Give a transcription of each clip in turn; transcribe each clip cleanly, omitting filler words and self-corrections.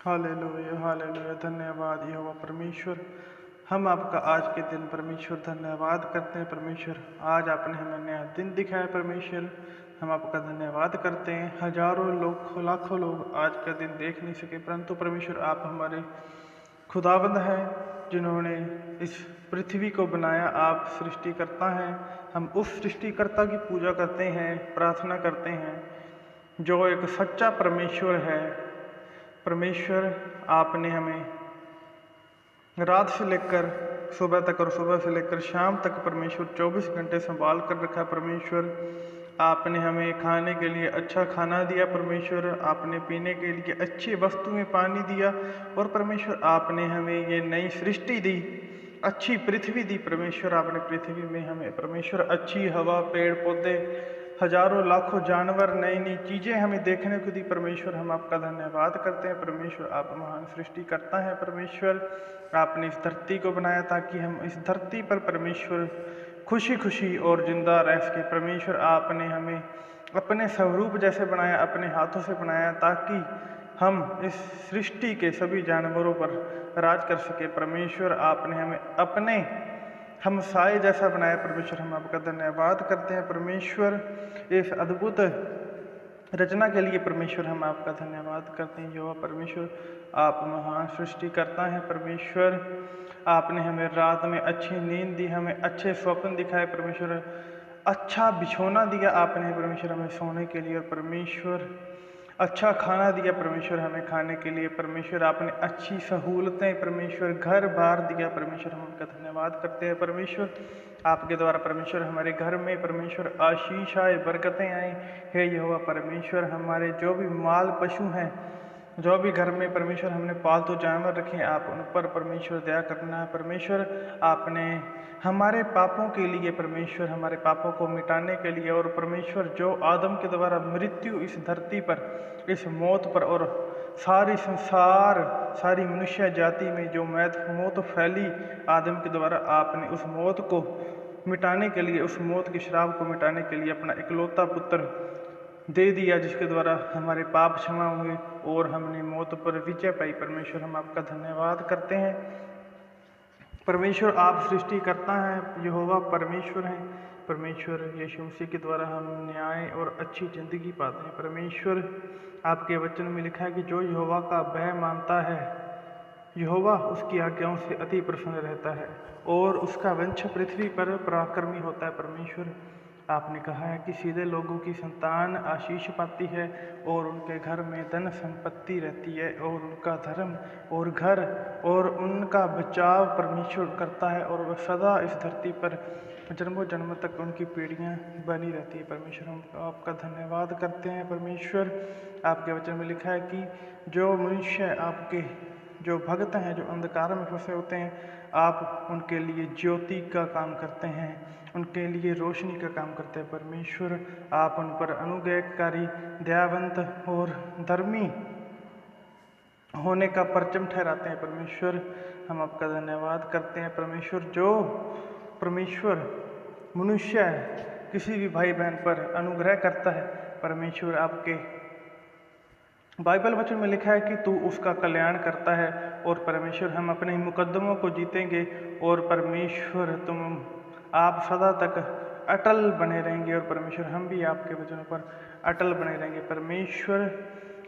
Hallelujah hallelujah. धन्यवाद यहोवा परमेश्वर। हम आपका आज के दिन परमेश्वर धन्यवाद करते हैं परमेश्वर। आज आपने हमें नया दिन दिखाया परमेश्वर, हम आपका धन्यवाद करते हैं। हजारों लोग लाखों लोग आज का दिन देख नहीं सके, परंतु परमेश्वर आप हमारे खुदावंद हैं जिन्होंने इस पृथ्वी को बनाया। आप सृष्टिकर्ता हैं। हम उस सृष्टिकर्ता की पूजा करते हैं, प्रार्थना करते हैं जो एक सच्चा परमेश्वर है। परमेश्वर आपने हमें रात से लेकर सुबह तक और सुबह से लेकर शाम तक परमेश्वर 24 घंटे संभाल कर रखा। परमेश्वर आपने हमें खाने के लिए अच्छा खाना दिया परमेश्वर, आपने पीने के लिए अच्छी वस्तुएं पानी दिया, और परमेश्वर आपने हमें ये नई सृष्टि दी, अच्छी पृथ्वी दी परमेश्वर। आपने पृथ्वी में हमें परमेश्वर अच्छी हवा, पेड़ पौधे, हजारों लाखों जानवर, नई नई चीज़ें हमें देखने को दी परमेश्वर। हम आपका धन्यवाद करते हैं परमेश्वर। आप महान सृष्टि करता है परमेश्वर। आपने इस धरती को बनाया ताकि हम इस धरती पर परमेश्वर खुशी खुशी और जिंदा रह सके परमेश्वर। आपने हमें अपने स्वरूप जैसे बनाया, अपने हाथों से बनाया, ताकि हम इस सृष्टि के सभी जानवरों पर राज कर सके परमेश्वर। आपने हमें अपने हमसाए जैसा बनाया परमेश्वर। हम आपका धन्यवाद करते हैं परमेश्वर। इस अद्भुत रचना के लिए परमेश्वर हम आपका धन्यवाद करते हैं यहोवा परमेश्वर। आप महान सृष्टि करता है परमेश्वर। आपने हमें रात में अच्छी नींद दी, हमें अच्छे स्वप्न दिखाए परमेश्वर, अच्छा बिछौना दिया आपने परमेश्वर हमें सोने के लिए, और परमेश्वर अच्छा खाना दिया परमेश्वर हमें खाने के लिए परमेश्वर। आपने अच्छी सहूलतें परमेश्वर, घर बार दिया परमेश्वर। हम उनका धन्यवाद करते हैं परमेश्वर। आपके द्वारा परमेश्वर हमारे घर में परमेश्वर आशीष आए, बरकतें आए। हे यहोवा परमेश्वर, हमारे जो भी माल पशु हैं, जो भी घर में परमेश्वर हमने पालतू जानवर रखे, आप उन पर परमेश्वर दया करना है परमेश्वर। आपने हमारे पापों के लिए परमेश्वर, हमारे पापों को मिटाने के लिए, और परमेश्वर जो आदम के द्वारा मृत्यु इस धरती पर, इस मौत पर, और सारी संसार, सारी मनुष्य जाति में जो मौत फैली आदम के द्वारा, आपने उस मौत को मिटाने के लिए, उस मौत के श्राप को मिटाने के लिए अपना इकलौता पुत्र दे दिया, जिसके द्वारा हमारे पाप क्षमा हुए और हमने मौत पर विजय पाई परमेश्वर। हम आपका धन्यवाद करते हैं परमेश्वर। आप सृष्टि करता है, यहोवा परमेश्वर हैं परमेश्वर। यीशु मसीह के द्वारा हम न्याय और अच्छी ज़िंदगी पाते हैं परमेश्वर। आपके वचन में लिखा है कि जो यहोवा का भय मानता है, यहोवा उसकी आज्ञाओं से अति प्रसन्न रहता है, और उसका वंश पृथ्वी पर पराक्रमी होता है परमेश्वर। आपने कहा है कि सीधे लोगों की संतान आशीष पाती है, और उनके घर में धन संपत्ति रहती है, और उनका धर्म और घर और उनका बचाव परमेश्वर करता है, और वह सदा इस धरती पर जन्मों जन्म तक उनकी पीढ़ियां बनी रहती है परमेश्वर। हम आपका धन्यवाद करते हैं परमेश्वर। आपके वचन में लिखा है कि जो मनुष्य आपके, जो भक्त हैं, जो अंधकार में फंसे होते हैं, आप उनके लिए ज्योति का काम करते हैं, उनके लिए रोशनी का काम करते हैं परमेश्वर। आप उन पर अनुग्रहकारी, दयावंत और धर्मी होने का परचम ठहराते हैं परमेश्वर। हम आपका धन्यवाद करते हैं परमेश्वर। जो परमेश्वर मनुष्य किसी भी भाई बहन पर अनुग्रह करता है परमेश्वर, आपके बाइबल वचन में लिखा है कि तू उसका कल्याण करता है, और परमेश्वर हम अपने मुकद्दमों को जीतेंगे, और परमेश्वर आप सदा तक अटल बने रहेंगे, और परमेश्वर हम भी आपके वचनों पर अटल बने रहेंगे परमेश्वर।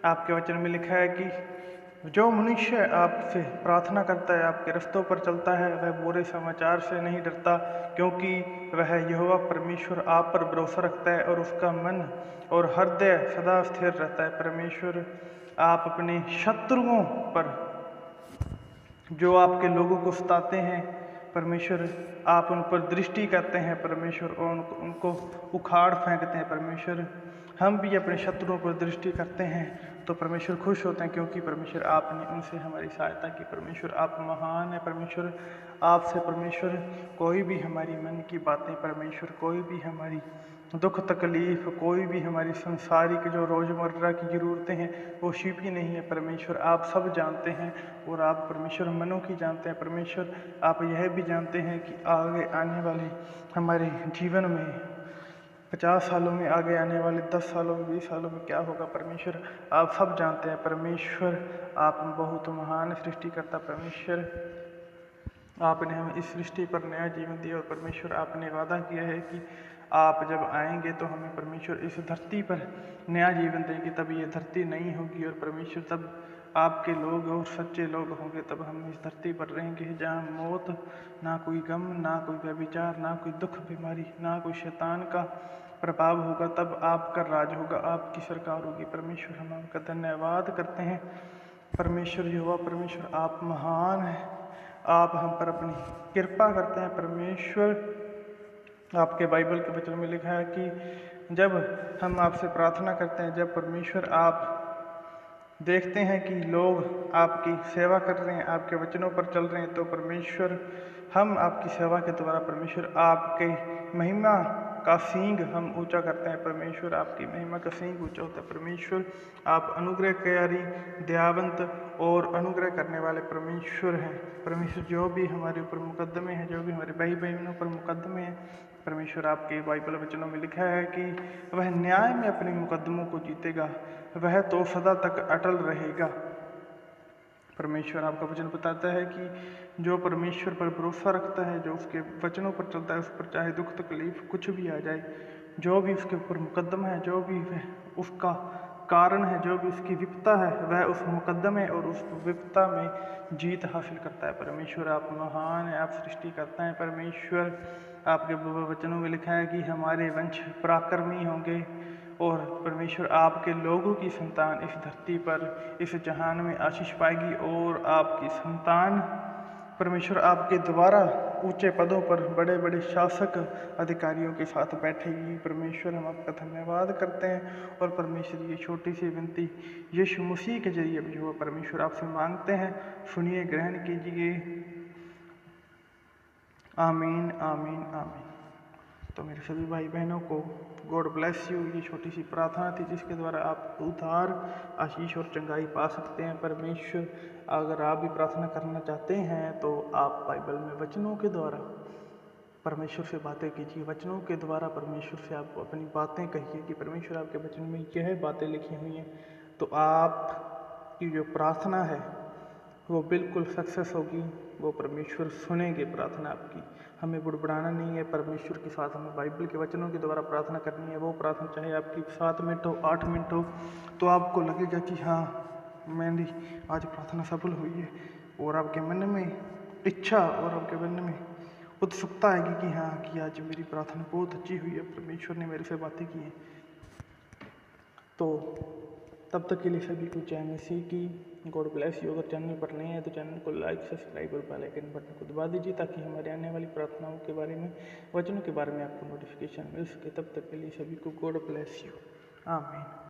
आपके वचन में लिखा है कि जो मनुष्य आपसे प्रार्थना करता है, आपके रस्तों पर चलता है, वह बुरे समाचार से नहीं डरता, क्योंकि वह यहोवा परमेश्वर आप पर भरोसा रखता है, और उसका मन और हृदय सदा स्थिर रहता है परमेश्वर। आप अपने शत्रुओं पर, जो आपके लोगों को सताते हैं परमेश्वर, आप उन पर दृष्टि करते हैं परमेश्वर, और उनको उखाड़ फेंकते हैं परमेश्वर। हम भी अपने शत्रुओं पर दृष्टि करते हैं तो परमेश्वर खुश होते हैं, क्योंकि परमेश्वर आपने उनसे हमारी सहायता की परमेश्वर। आप महान है परमेश्वर। आपसे परमेश्वर कोई भी हमारी मन की बातें परमेश्वर, कोई भी हमारी दुख तकलीफ, कोई भी हमारी संसारिक जो रोज़मर्रा की ज़रूरतें हैं, वो छिपी नहीं है परमेश्वर। आप सब जानते हैं, और आप परमेश्वर मनों की जानते हैं परमेश्वर। आप यह भी जानते हैं कि आगे आने वाले हमारे जीवन में 50 सालों में, आगे आने वाले 10 सालों में, 20 सालों में क्या होगा परमेश्वर आप सब जानते हैं। परमेश्वर आप बहुत महान सृष्टिकर्ता परमेश्वर, आपने हमें इस सृष्टि पर नया जीवन दिया और परमेश्वर आपने वादा किया है कि आप जब आएंगे तो हमें परमेश्वर इस धरती पर नया जीवन देंगे, तब ये धरती नहीं होगी और परमेश्वर तब आपके लोग और सच्चे लोग होंगे, तब हम इस धरती पर रहेंगे जहाँ मौत, ना कोई गम, ना कोई व्यभिचार, ना कोई दुख बीमारी, ना कोई शैतान का प्रभाव होगा। तब आपका राज होगा, आपकी सरकार होगी। परमेश्वर हम आपका धन्यवाद करते हैं। परमेश्वर यहोवा परमेश्वर आप महान हैं, आप हम पर अपनी कृपा करते हैं। परमेश्वर आपके बाइबल के वचन में लिखा है कि जब हम आपसे प्रार्थना करते हैं, जब परमेश्वर आप देखते हैं कि लोग आपकी सेवा कर रहे हैं, आपके वचनों पर चल रहे हैं, तो परमेश्वर हम आपकी सेवा के द्वारा परमेश्वर आपके महिमा का सींग हम ऊंचा करते हैं। परमेश्वर आपकी महिमा का सींग ऊंचा होता है। परमेश्वर आप अनुग्रहकारी, दयावंत और अनुग्रह करने वाले परमेश्वर हैं। परमेश्वर जो भी हमारे ऊपर मुकदमे हैं, जो भी हमारे भाई बहनों पर मुकदमे हैं, परमेश्वर आपके बाइबल वचनों में लिखा है कि वह न्याय में अपने मुकदमों को जीतेगा, वह तो सदा तक अटल रहेगा। परमेश्वर आपका वचन बताता है कि जो परमेश्वर पर भरोसा रखता है, जो उसके वचनों पर चलता है, उस पर चाहे दुख तकलीफ कुछ भी आ जाए, जो भी उसके ऊपर मुकदमा है, जो भी वह उसका कारण है, जो भी उसकी विपत्ता है, वह उस मुकदमे और उस विपत्ता में जीत हासिल करता है। परमेश्वर आप महान है, आप सृष्टि करता है। परमेश्वर आपके वचनों में लिखा है कि हमारे वंश पराक्रमी होंगे और परमेश्वर आपके लोगों की संतान इस धरती पर, इस जहान में आशीष पाएगी और आपकी संतान परमेश्वर आपके द्वारा ऊंचे पदों पर बड़े बड़े शासक अधिकारियों के साथ बैठेगी। परमेश्वर हम आपका धन्यवाद करते हैं और परमेश्वर ये छोटी सी विनती यीशु मसीह के जरिए जो परमेश्वर आपसे मांगते हैं, सुनिए, ग्रहण कीजिए। आमीन आमीन आमीन। तो मेरे सभी भाई बहनों को गॉड ब्लेस यू। ये छोटी सी प्रार्थना थी जिसके द्वारा आप उद्धार, आशीष और चंगाई पा सकते हैं। परमेश्वर अगर आप भी प्रार्थना करना चाहते हैं तो आप बाइबल में वचनों के द्वारा परमेश्वर से बातें कीजिए। वचनों के द्वारा परमेश्वर से आप अपनी बातें कहिए कि परमेश्वर आपके वचन में यह बातें लिखी हुई हैं, तो आपकी जो प्रार्थना है वो बिल्कुल सक्सेस होगी। वो परमेश्वर सुनेंगे प्रार्थना आपकी। हमें बुड़बुड़ाना नहीं है, परमेश्वर के साथ हमें बाइबल के वचनों के द्वारा प्रार्थना करनी है। वो प्रार्थना चाहे आपकी 7 मिनट हो, 8 मिनट हो, तो आपको लगेगा कि हाँ मेरी आज प्रार्थना सफल हुई है, और आपके मन में इच्छा और आपके मन में उत्सुकता आएगी कि हाँ कि आज मेरी प्रार्थना बहुत अच्छी हुई है, परमेश्वर ने मेरे से बातें की हैं। तो तब तक के लिए सभी को जय मसीह की। God bless you. अगर चैनल पर नए हैं तो चैनल को लाइक, सब्सक्राइब और बेल आइकन बटन को दबा दीजिए ताकि हमारे आने वाली प्रार्थनाओं के बारे में, वचनों के बारे में आपको नोटिफिकेशन मिल सके। तब तक के लिए सभी को गॉड ब्लेस यू। आमीन।